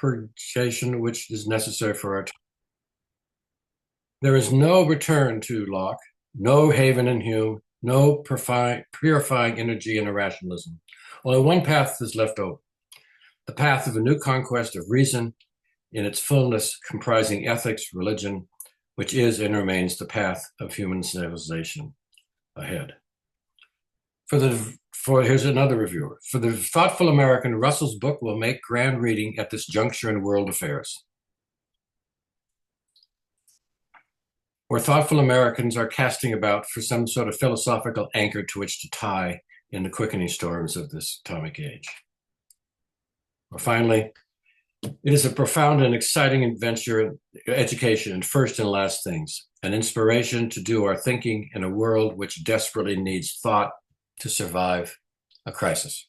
purgation which is necessary for our time. There is no return to Locke, no haven in Hume, no purifying energy in irrationalism. Only one path is left open, the path of a new conquest of reason in its fullness, comprising ethics, religion, which is and remains the path of human civilization ahead. Here's another reviewer. For the thoughtful American, Russell's book will make grand reading at this juncture in world affairs, where thoughtful Americans are casting about for some sort of philosophical anchor to which to tie in the quickening storms of this atomic age. Or finally, it is a profound and exciting adventure, education, and first and last things, an inspiration to do our thinking in a world which desperately needs thought to survive a crisis.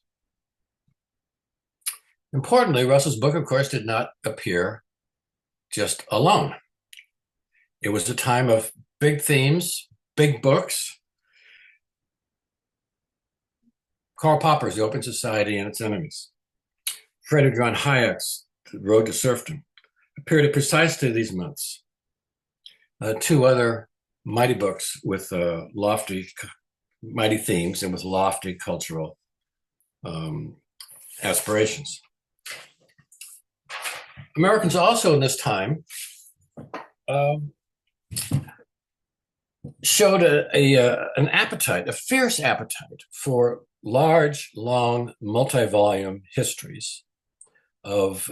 Importantly, Russell's book, of course, did not appear just alone. It was a time of big themes, big books. Karl Popper's The Open Society and Its Enemies. Friedrich von Hayek's The Road to Serfdom appeared at precisely these months. Two other mighty books with mighty themes and with lofty cultural aspirations. Americans also in this time showed an appetite, a fierce appetite for large, long, multi-volume histories of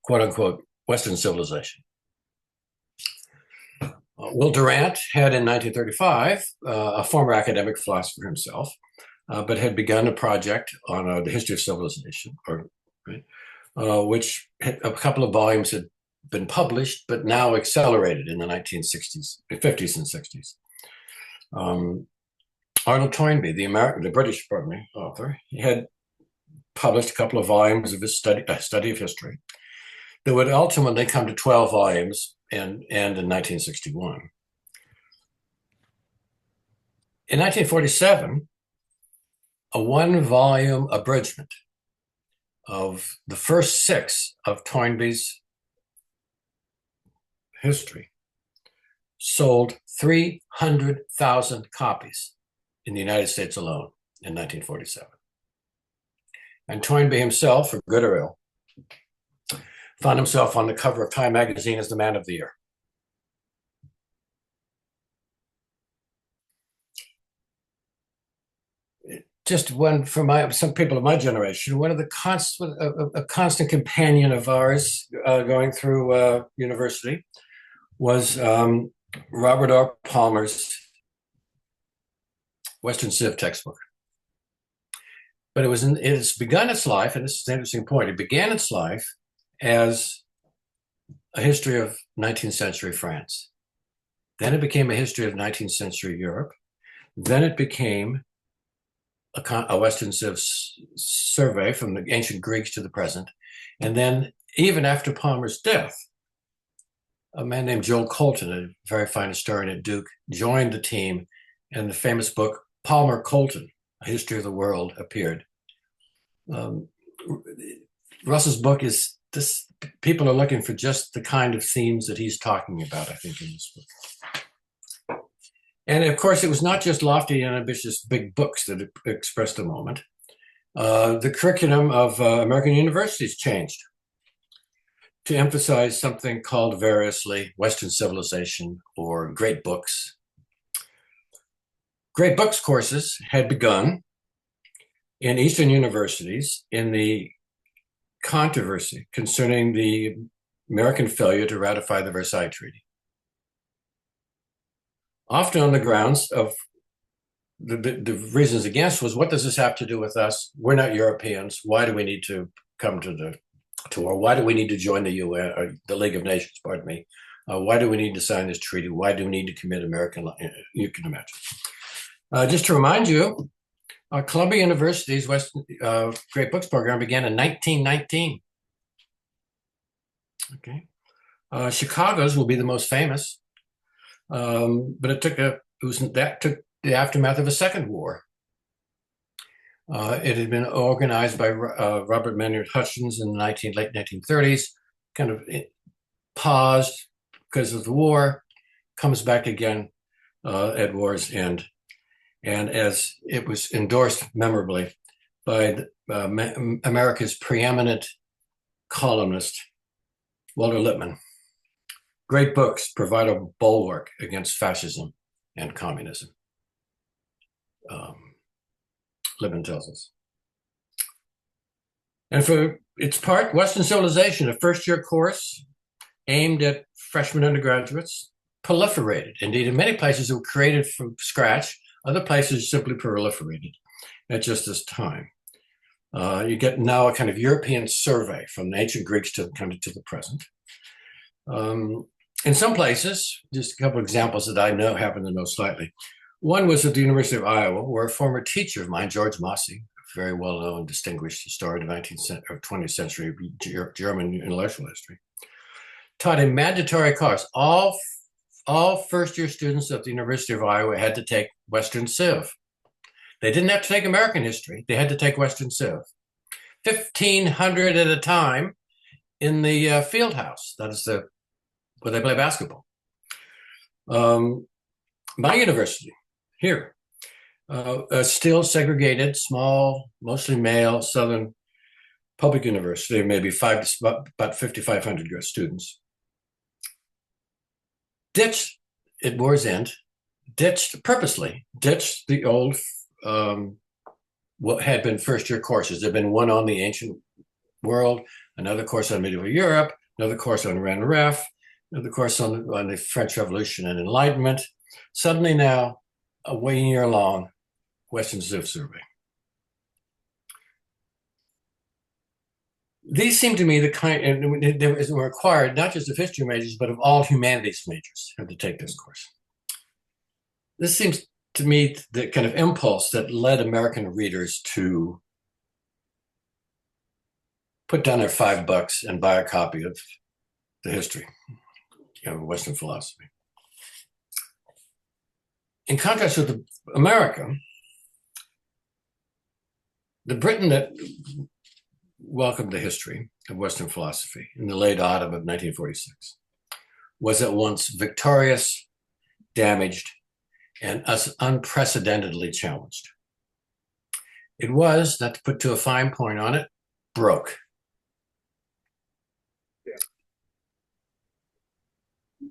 quote-unquote Western civilization. Will Durant had in 1935, a former academic philosopher himself, but had begun a project on the history of civilization, which a couple of volumes had been published, but now accelerated in the 1960s, 50s and 60s. Arnold Toynbee, the British author, he had published a couple of volumes of his study of history that would ultimately come to 12 volumes and end in 1961. In 1947, a one-volume abridgment of the first 6 of Toynbee's history sold 300,000 copies in the United States alone in 1947. And Toynbee himself, for good or ill, found himself on the cover of Time magazine as the man of the year. Just one for some people of my generation, one of the a constant companion of ours going through university was Robert R. Palmer's Western Civ textbook. But it's begun its life, and this is an interesting point, it began its life as a history of 19th century France. Then it became a history of 19th century Europe. Then it became a Western Civ survey from the ancient Greeks to the present. And then even after Palmer's death, a man named Joel Colton, a very fine historian at Duke, joined the team, and the famous book, Palmer Colton, A History of the World, appeared. Russell's book is this, people are looking for just the kind of themes that he's talking about, I think, in this book. And of course, it was not just lofty and ambitious big books that expressed the moment. The curriculum of American universities changed to emphasize something called variously Western civilization or great books. Great books courses had begun in Eastern universities in the controversy concerning the American failure to ratify the Versailles Treaty. Often on the grounds of the reasons against was, what does this have to do with us? We're not Europeans. Why do we need to come to or why do we need to join the UN, or the League of Nations, pardon me? Why do we need to sign this treaty? Why do we need to commit American law? You can imagine. Just to remind you, Columbia University's Great Books program began in 1919. Okay, Chicago's will be the most famous, but it took the aftermath of a second war. It had been organized by Robert Maynard Hutchins in the late 1930s, kind of paused because of the war, comes back again at war's end. And as it was endorsed memorably by America's preeminent columnist, Walter Lippmann, great books provide a bulwark against fascism and communism. Lippmann tells us. And for its part, Western Civilization, a first-year course aimed at freshman undergraduates, proliferated. Indeed, in many places it was created from scratch. Other places simply proliferated at just this time. You get now a kind of European survey from the ancient Greeks to kind of to the present. In some places, just a couple of examples that I know happen to know slightly. One was at the University of Iowa, where a former teacher of mine, George Mossy, a very well-known, distinguished historian of 20th century German intellectual history, taught a mandatory course. All first-year students at the University of Iowa had to take Western Civ. They didn't have to take American history. They had to take Western Civ. 1,500 at a time in the field house. That is where they play basketball. My university here, a still segregated, small, mostly male Southern public university, maybe about 5,500 students, at war's end, purposely ditched the old, what had been first-year courses. There had been one on the ancient world, another course on medieval Europe, another course on Ren Ref, another course on the French Revolution and Enlightenment. Suddenly now, a 1 year long Western Civ survey. These seem to me the kind, and it isn't required, not just of history majors, but of all humanities majors have to take this course. This seems to me the kind of impulse that led American readers to put down their $5 and buy a copy of the history of Western philosophy. In contrast with America, the Britain that welcomed the history of Western philosophy in the late autumn of 1946 was at once victorious, damaged, and unprecedentedly challenged. It was, not to put to a fine point on it, broke. Yeah.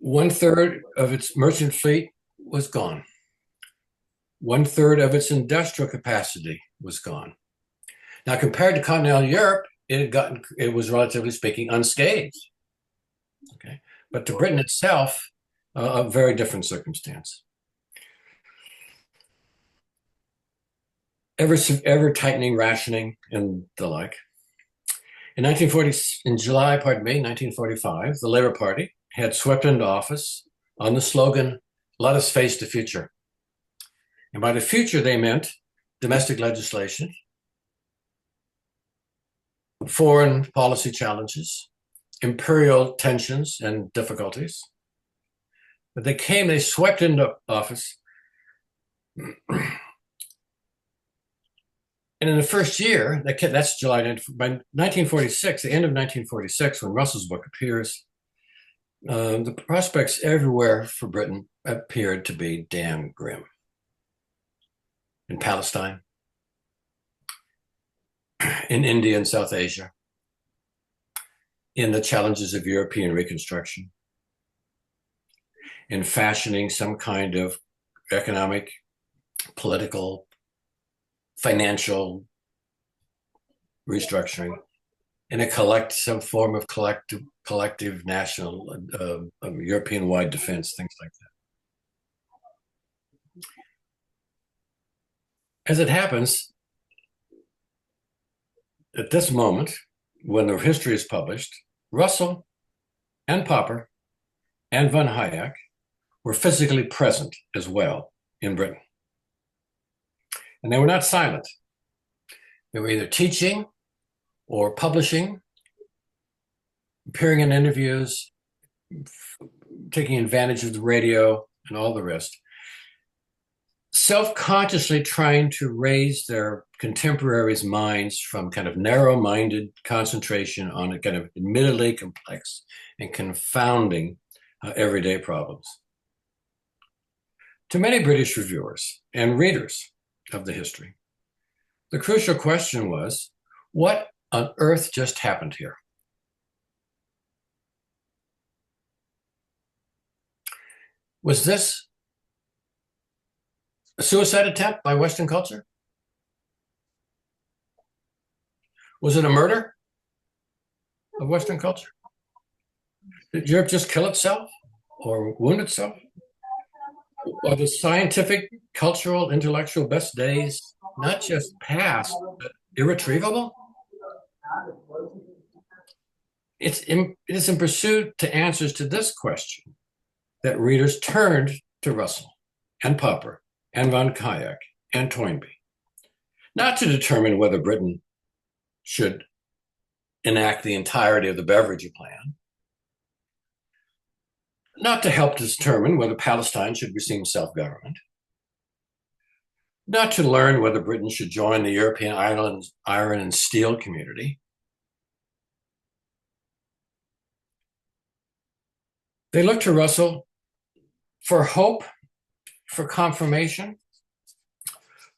1/3 of its merchant fleet was gone. 1/3 of its industrial capacity was gone. Now, compared to continental Europe, it was relatively speaking unscathed. Okay, but to Britain itself, a very different circumstance. Ever tightening rationing and the like. In July 1945, the Labour Party had swept into office on the slogan, "Let us face the future." And by the future, they meant domestic legislation, foreign policy challenges, imperial tensions and difficulties. But they swept into office. And in the first year, that's July, by 1946, the end of 1946, when Russell's book appears, the prospects everywhere for Britain appeared to be damn grim. In Palestine, in India and South Asia, in the challenges of European reconstruction, in fashioning some kind of economic, political, financial restructuring, in some form of collective national, European-wide defense, things like that. As it happens, at this moment, when the history is published, Russell and Popper and von Hayek were physically present as well in Britain. And they were not silent. They were either teaching or publishing, appearing in interviews, taking advantage of the radio and all the rest, self-consciously trying to raise their contemporaries' minds from kind of narrow-minded concentration on a kind of admittedly complex and confounding everyday problems. To many British reviewers and readers of the history, the crucial question was, what on earth just happened here? Was this a suicide attempt by Western culture? Was it a murder of Western culture? Did Europe just kill itself or wound itself? Are the scientific, cultural, intellectual best days not just past, but irretrievable? It is in pursuit to answers to this question that readers turned to Russell and Popper and von Kayak and Toynbee, not to determine whether Britain should enact the entirety of the Beveridge Plan, not to help determine whether Palestine should receive self-government, not to learn whether Britain should join the European iron and steel community. They looked to Russell for hope, for confirmation,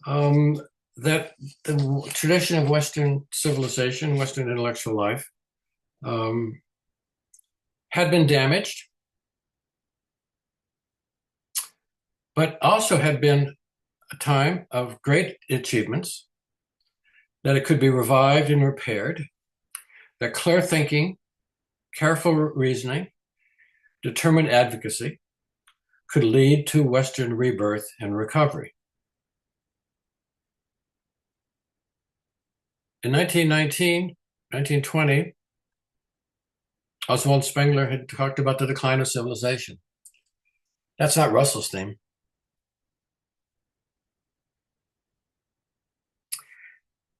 that the tradition of Western civilization, Western intellectual life, had been damaged, but also had been a time of great achievements, that it could be revived and repaired, that clear thinking, careful reasoning, determined advocacy could lead to Western rebirth and recovery. In 1920, Oswald Spengler had talked about the decline of civilization. That's not Russell's theme.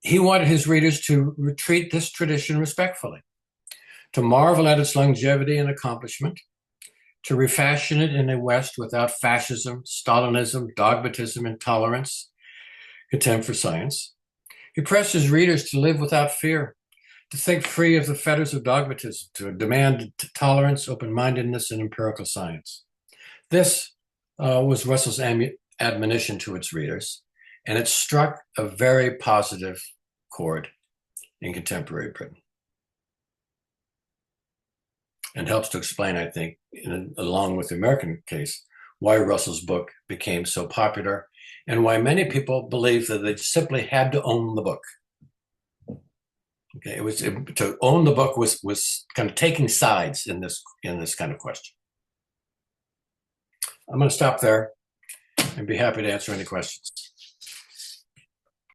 He wanted his readers to treat this tradition respectfully, to marvel at its longevity and accomplishment, to refashion it in a West without fascism, Stalinism, dogmatism, intolerance, contempt for science. He pressed his readers to live without fear, to think free of the fetters of dogmatism, to demand tolerance, open-mindedness, and empirical science. This was Russell's admonition to its readers, and it struck a very positive chord in contemporary Britain. And helps to explain, I think, along with the American case, why Russell's book became so popular and why many people believe that they simply had to own the book. Okay, to own the book was kind of taking sides in this kind of question. I'm going to stop there and be happy to answer any questions.